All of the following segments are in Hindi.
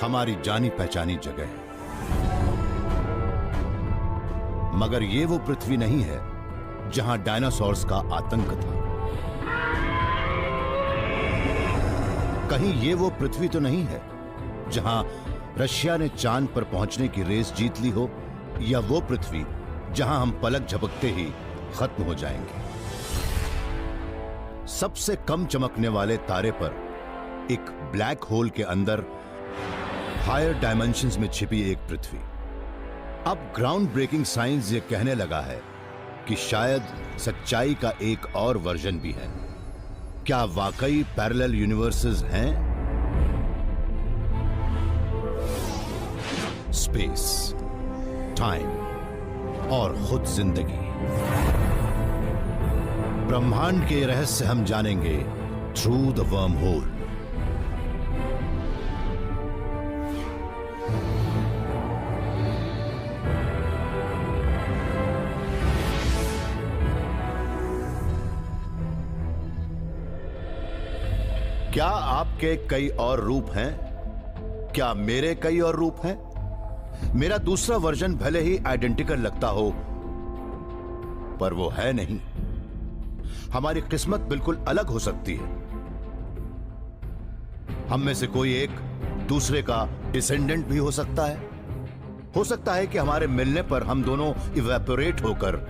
हमारी जानी पहचानी जगह है। मगर ये वो पृथ्वी नहीं है जहां डायनासोर्स का आतंक था। कहीं ये वो पृथ्वी तो नहीं है जहां रशिया ने चांद पर पहुंचने की रेस जीत ली हो, या वो पृथ्वी जहां हम पलक झपकते ही खत्म हो जाएंगे। सबसे कम चमकने वाले तारे पर एक ब्लैक होल के अंदर हायर डायमेंशंस में छिपी एक पृथ्वी। अब ग्राउंड ब्रेकिंग साइंस ये कहने लगा है कि शायद सच्चाई का एक और वर्जन भी है। क्या वाकई पैरेलल यूनिवर्सेस हैं? स्पेस, टाइम और खुद जिंदगी। ब्रह्मांड के रहस्य हम जानेंगे थ्रू द वर्म होल। क्या आपके कई और रूप हैं? क्या मेरे कई और रूप हैं? मेरा दूसरा वर्जन भले ही आइडेंटिकल लगता हो, पर वो है नहीं। हमारी किस्मत बिल्कुल अलग हो सकती है। हम में से कोई एक दूसरे का डिसेंडेंट भी हो सकता है। हो सकता है कि हमारे मिलने पर हम दोनों इवेपोरेट होकर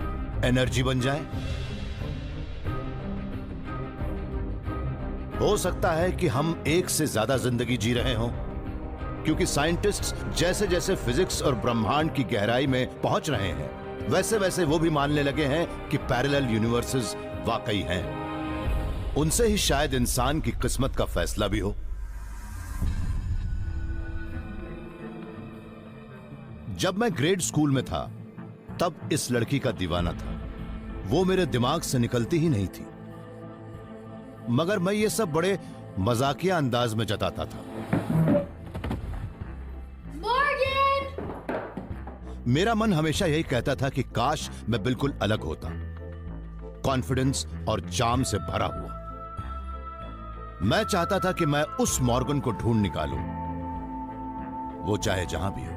एनर्जी बन जाएं। हो सकता है कि हम एक से ज्यादा जिंदगी जी रहे हों, क्योंकि साइंटिस्ट्स जैसे जैसे फिजिक्स और ब्रह्मांड की गहराई में पहुंच रहे हैं, वैसे वैसे वो भी मानने लगे हैं कि पैरेलल यूनिवर्सेस वाकई हैं। उनसे ही शायद इंसान की किस्मत का फैसला भी हो। जब मैं ग्रेड स्कूल में था, तब इस लड़की का दीवाना था। वो मेरे दिमाग से निकलती ही नहीं थी, मगर मैं ये सब बड़े मजाकिया अंदाज में जताता था। मेरा मन हमेशा यही कहता था कि काश मैं बिल्कुल अलग होता, कॉन्फिडेंस और चार्म से भरा हुआ। मैं चाहता था कि मैं उस मॉर्गन को ढूंढ निकालूं, वो चाहे जहां भी हो।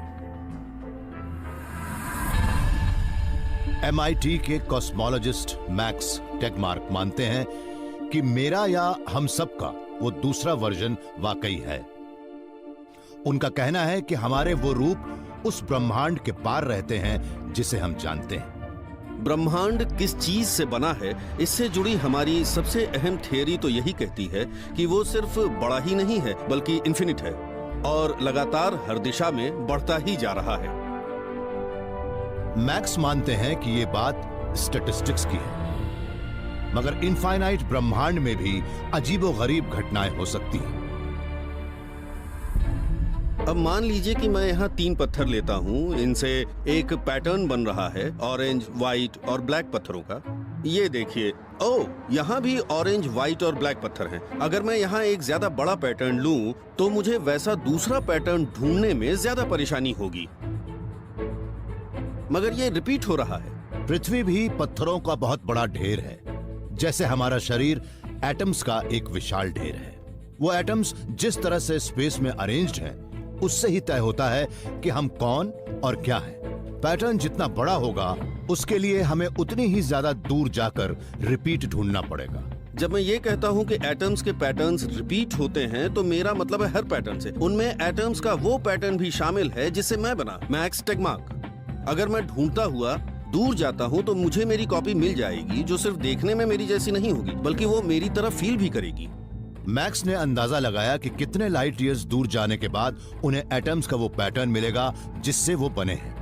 MIT के कॉस्मोलॉजिस्ट मैक्स टेगमार्क मानते हैं कि मेरा या हम सब का वो दूसरा वर्जन वाकई है। उनका कहना है कि हमारे वो रूप उस ब्रह्मांड के पार रहते हैं जिसे हम जानते हैं। ब्रह्मांड किस चीज से बना है, इससे जुड़ी हमारी सबसे अहम थियरी तो यही कहती है कि वो सिर्फ बड़ा ही नहीं है बल्कि इन्फिनिट है और लगातार हर दिशा में बढ़ता ही जा रहा है। मैक्स मानते हैं कि ये बात स्टैटिस्टिक्स की है, मगर इनफाइनाइट ब्रह्मांड में भी अजीबोगरीब घटनाएं हो सकती हैं। अब मान लीजिए कि मैं यहाँ 3 पत्थर लेता हूँ, इनसे एक पैटर्न बन रहा है ऑरेंज, व्हाइट और ब्लैक पत्थरों का। ये देखिए, ओह, यहाँ भी ऑरेंज, व्हाइट और ब्लैक पत्थर हैं। अगर मैं यहाँ एक ज्यादा बड़ा पैटर्न लूँ तो मुझे वैसा दूसरा पैटर्न ढूंढने में ज्यादा परेशानी होगी, मगर ये रिपीट हो रहा है। पृथ्वी भी पत्थरों का बहुत बड़ा ढेर है, जैसे हमारा शरीर एटम्स का एक विशाल ढेर है। वो एटम्स जिस तरह से स्पेस में अरेंज्ड हैं, उससे ही तय होता है कि हम कौन और क्या है। पैटर्न जितना बड़ा होगा, उसके लिए हमें उतनी ही ज्यादा दूर जाकर रिपीट ढूंढना पड़ेगा। जब मैं ये कहता हूँ कि एटम्स के पैटर्न्स रिपीट होते हैं, तो मेरा मतलब है हर पैटर्न से। उनमें एटम्स का वो पैटर्न भी शामिल है जिससे मैं बना, मैक्स टेगमार्क। अगर मैं ढूंढता हुआ दूर जाता हूँ तो मुझे मेरी कॉपी मिल जाएगी, जो सिर्फ देखने में मेरी जैसी नहीं होगी बल्कि वो मेरी तरह फील भी करेगी। मैक्स ने अंदाजा लगाया कि कितने लाइट ईयर्स दूर जाने के बाद उन्हें एटम्स का वो पैटर्न मिलेगा जिससे वो बने हैं।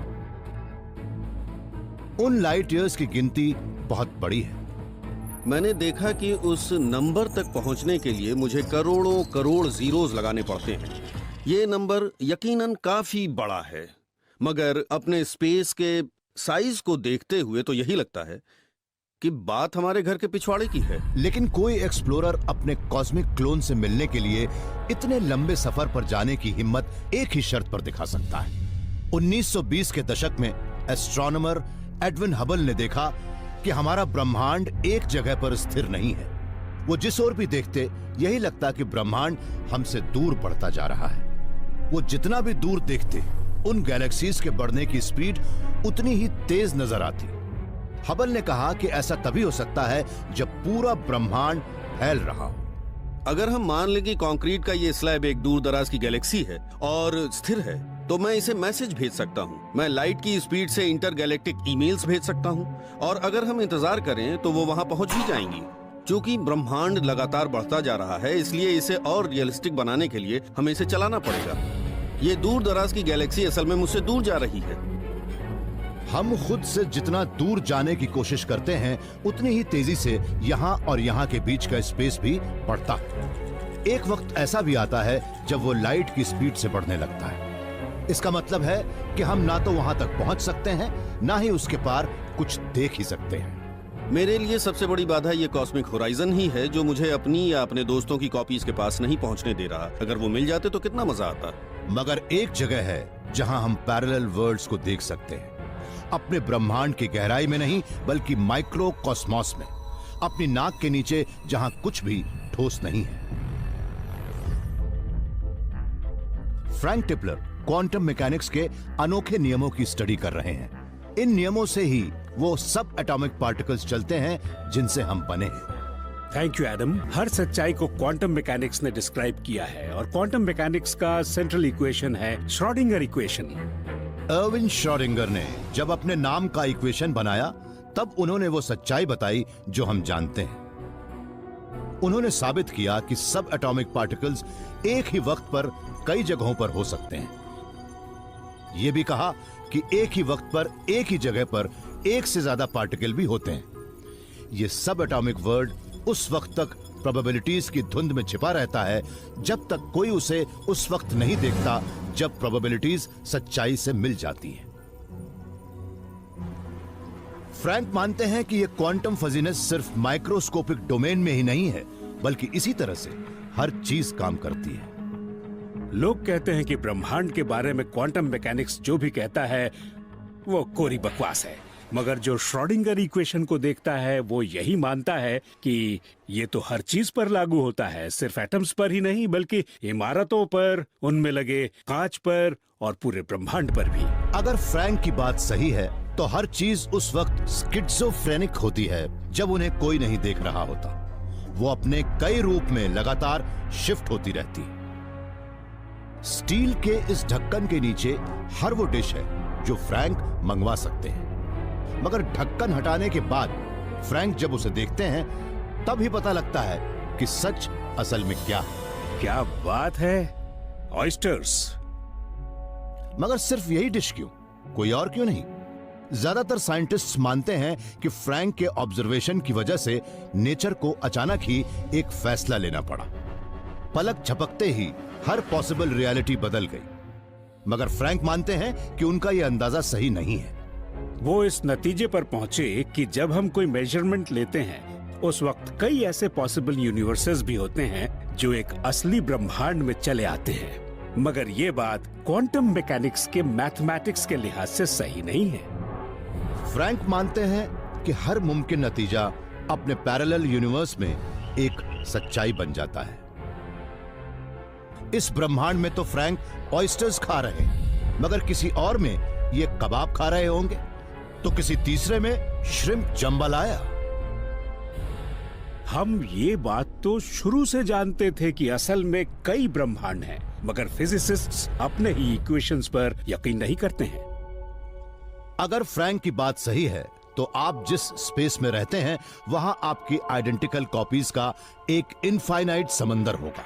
उन लाइट ईयर्स की गिनती बहुत बड़ी है। मैंने देखा कि उस नंबर तक पहुंचने के लिए मुझे करोड़ों करोड़ जीरोस लगाने पड़ते हैं। ये नंबर यकीनन काफी बड़ा है, मगर अपने स्पेस के साइज को देखते हुए तो यही लगता है कि बात हमारे घर के पिछवाड़े की है। लेकिन कोई एक्सप्लोरर अपने कॉस्मिक क्लोन से मिलने के लिए इतने लंबे सफर पर जाने की हिम्मत एक ही शर्त पर दिखा सकता है। 1920 के दशक में एस्ट्रोनॉमर एडविन हबल ने देखा कि हमारा ब्रह्मांड एक जगह पर स्थिर नहीं है। वो जिस ओर भी देखते, यही लगता कि ब्रह्मांड हमसे दूर बढ़ता जा रहा है। वो जितना भी दूर देखते, उन गैलेक्सीज के बढ़ने की स्पीड उतनी ही तेज नजर आती। हबल ने कहा कि ऐसा तभी हो सकता है जब पूरा ब्रह्मांड फैल रहा हो। अगर हम मान लें कि कंक्रीट का ये स्लैब एक दूर दराज की गैलेक्सी है और स्थिर है, तो मैं इसे मैसेज भेज सकता हूँ। मैं लाइट की स्पीड से इंटरगैलेक्टिक ईमेल्स भेज सकता हूँ, और अगर हम इंतजार करें तो वो वहां पहुंच भी जाएंगी। क्योंकि ब्रह्मांड लगातार बढ़ता जा रहा है, इसलिए इसे और रियलिस्टिक बनाने के लिए हमें इसे चलाना पड़ेगा। ये दूर दराज की गैलेक्सी असल में मुझसे दूर जा रही है। हम खुद से जितना दूर जाने की कोशिश करते हैं, उतनी ही तेजी से यहाँ और यहाँ के बीच का स्पेस भी बढ़ता है। एक वक्त ऐसा भी आता है जब वो लाइट की स्पीड से बढ़ने लगता है। इसका मतलब है कि हम ना तो वहां तक पहुंच सकते हैं, ना ही उसके पार कुछ देख ही सकते हैं। मेरे लिए सबसे बड़ी बाधा ये कॉस्मिक होराइजन ही है, जो मुझे अपनी या अपने दोस्तों की कॉपीज के पास नहीं पहुंचने दे रहा। अगर वो मिल जाते तो कितना मजा आता। मगर एक जगह है जहां हम पैरेलल वर्ल्ड्स को देख सकते हैं, अपने ब्रह्मांड की गहराई में नहीं, बल्कि माइक्रो कॉस्मॉस में, अपनी नाक के नीचे, जहां कुछ भी ठोस नहीं है। फ्रैंक टिपलर क्वांटम मैकेनिक्स के अनोखे नियमों की स्टडी कर रहे हैं। इन नियमों से ही वो सब एटॉमिक पार्टिकल्स चलते हैं जिनसे हम बने हैं। Thank you Adam. हर सच्चाई को क्वांटम मैकेनिक्स ने डिस्क्राइब किया है, और क्वांटम मैकेनिक्स का सेंट्रल इक्वेशन है श्रोडिंगर इक्वेशन। अर्विन श्रोडिंगर ने जब अपने नाम का इक्वेशन बनाया, तब उन्होंने वो सच्चाई बताई जो हम जानते हैं। उन्होंने साबित किया कि सब एटॉमिक पार्टिकल्स एक ही वक्त पर कई जगहों पर हो सकते हैं। यह भी कहा कि एक ही वक्त पर एक ही जगह पर एक से ज्यादा पार्टिकल भी होते हैं। यह सब एटॉमिक वर्ल्ड उस वक्त तक प्रोबेबिलिटीज की धुंध में छिपा रहता है, जब तक कोई उसे उस वक्त नहीं देखता जब प्रोबेबिलिटीज सच्चाई से मिल जाती है। फ्रैंक मानते हैं कि यह क्वांटम फजीनेस सिर्फ माइक्रोस्कोपिक डोमेन में ही नहीं है, बल्कि इसी तरह से हर चीज काम करती है। लोग कहते हैं कि ब्रह्मांड के बारे में क्वांटम मैकेनिक्स जो भी कहता है वो कोरी बकवास है, मगर जो श्रोडिंगर इक्वेशन को देखता है वो यही मानता है कि ये तो हर चीज पर लागू होता है, सिर्फ एटम्स पर ही नहीं, बल्कि इमारतों पर, उनमें लगे कांच पर, और पूरे ब्रह्मांड पर भी। अगर फ्रैंक की बात सही है, तो हर चीज उस वक्त स्किज़ोफ्रेनिक होती है जब उन्हें कोई नहीं देख रहा होता। वो अपने कई रूप में लगातार शिफ्ट होती रहती है। स्टील के इस ढक्कन के नीचे हर वो डिश है जो फ्रैंक मंगवा सकते हैं, मगर ढक्कन हटाने के बाद फ्रैंक जब उसे देखते हैं, तब ही पता लगता है कि सच असल में क्या है। क्या बात है, ऑयस्टर्स। मगर सिर्फ यही डिश क्यों, कोई और क्यों नहीं? ज्यादातर साइंटिस्ट्स मानते हैं कि फ्रैंक के ऑब्जर्वेशन की वजह से नेचर को अचानक ही एक फैसला लेना पड़ा। पलक झपकते ही हर पॉसिबल रियलिटी बदल गई। मगर फ्रैंक मानते हैं कि उनका यह अंदाजा सही नहीं है। वो इस नतीजे पर पहुंचे कि जब हम कोई मेजरमेंट लेते हैं, उस वक्त कई ऐसे पॉसिबल यूनिवर्सेस भी होते हैं जो एक असली ब्रह्मांड में चले आते हैं। मगर ये बात क्वांटम मैकेनिक्स के मैथमेटिक्स के लिहाज से सही नहीं है। फ्रैंक मानते हैं कि हर मुमकिन नतीजा अपने पैरेलल यूनिवर्स में एक सच्चाई बन जाता है। इस ब्रह्मांड में तो फ्रैंक ऑयस्टर्स खा रहे हैं, मगर किसी और में ये कबाब खा रहे होंगे, तो किसी तीसरे में श्रिम्प जम्बालाया। हम ये बात तो शुरू से जानते थे कि असल में कई ब्रह्मांड हैं, मगर फिजिसिस्ट्स अपने ही इक्वेशंस पर यकीन नहीं करते हैं। अगर फ्रैंक की बात सही है, तो आप जिस स्पेस में रहते हैं, वहां आपकी आइडेंटिकल कॉपीज का एक इनफाइनाइट समंदर होगा।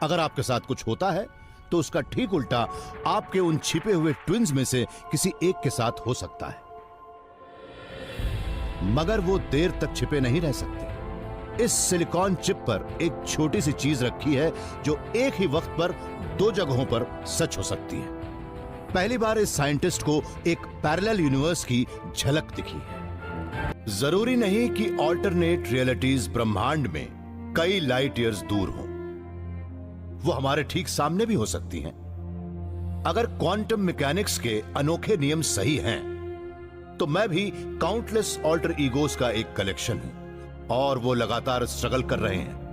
अगर आपके साथ कुछ होता है, तो उसका ठीक उल्टा आपके उन छिपे हुए ट्विन्स में से किसी एक के साथ हो सकता है। मगर वो देर तक छिपे नहीं रह सकते। इस सिलिकॉन चिप पर एक छोटी सी चीज रखी है जो एक ही वक्त पर दो जगहों पर सच हो सकती है। पहली बार इस साइंटिस्ट को एक पैरेलल यूनिवर्स की झलक दिखी है। जरूरी नहीं कि ऑल्टरनेट रियलिटीज ब्रह्मांड में कई लाइट ईयर्स दूर हों, वो हमारे ठीक सामने भी हो सकती हैं। अगर क्वांटम मैकेनिक्स के अनोखे नियम सही हैं, तो मैं भी काउंटलेस ऑल्टर ईगोस का एक कलेक्शन हूं, और वो लगातार स्ट्रगल कर रहे हैं।